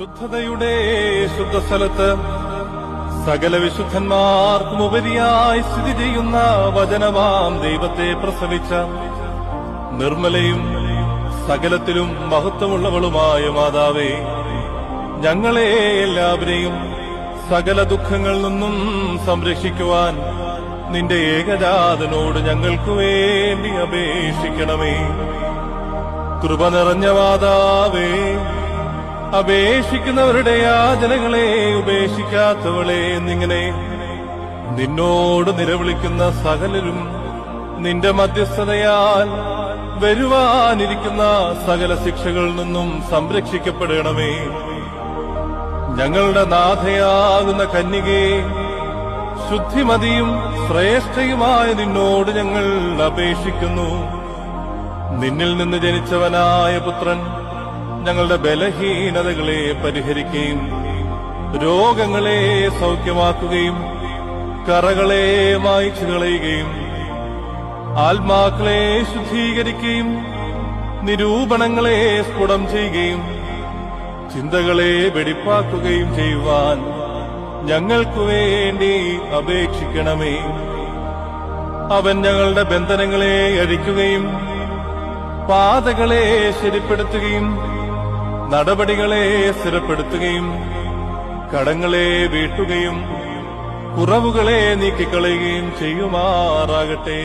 ശുദ്ധതയുടെ ശുദ്ധസ്ഥലത്ത് സകല വിശുദ്ധന്മാർക്കും ഉപരിയായി സ്ഥിതി ചെയ്യുന്ന വചനമാം ദൈവത്തെ പ്രസവിച്ച നിർമ്മലയും സകലത്തിലും മഹത്വമുള്ളവളുമായ മാതാവേ, ഞങ്ങളെ എല്ലാവരെയും സകല ദുഃഖങ്ങളിൽ നിന്നും സംരക്ഷിക്കുവാൻ നിന്റെ ഏകജാതനോട് ഞങ്ങൾക്കു വേണ്ടി അപേക്ഷിക്കണമേ. കൃപ നിറഞ്ഞ മാതാവേ, അപേക്ഷിക്കുന്നവരുടെ യാചനകളെ ഉപേക്ഷിക്കാത്തവളെ എന്നിങ്ങനെ നിന്നോട് നിലവിളിക്കുന്ന സകലരും നിന്റെ മധ്യസ്ഥതയാൽ വരുവാനിരിക്കുന്ന സകല ശിക്ഷകളിൽ നിന്നും സംരക്ഷിക്കപ്പെടണമേ. ഞങ്ങളുടെ നാഥയാകുന്ന കന്യകേ, ശുദ്ധിമതിയും ശ്രേഷ്ഠയുമായ നിന്നോട് ഞങ്ങൾ അപേക്ഷിക്കുന്നു. നിന്നിൽ നിന്ന് ജനിച്ചവനായ പുത്രൻ ഞങ്ങളുടെ ബലഹീനതകളെ പരിഹരിക്കുകയും രോഗങ്ങളെ സൗഖ്യമാക്കുകയും കറകളെ മായ്ച്ചു കളയുകയും ആത്മാക്കളെ ശുദ്ധീകരിക്കുകയും നിരൂപണങ്ങളെ സ്ഫുടം ചെയ്യുകയും ചിന്തകളെ വെടിപ്പാക്കുകയും ചെയ്യുവാൻ ഞങ്ങൾക്കു വേണ്ടി അപേക്ഷിക്കണമേ. അവൻ ഞങ്ങളുടെ ബന്ധനങ്ങളെ അഴിക്കുകയും പാതകളെ ശരിപ്പെടുത്തുകയും നടപടികളെ സ്ഥിരപ്പെടുത്തുകയും കടങ്ങളെ വീട്ടുകയും കുറവുകളെ നീക്കിക്കളയുകയും ചെയ്യുമാറാകട്ടെ.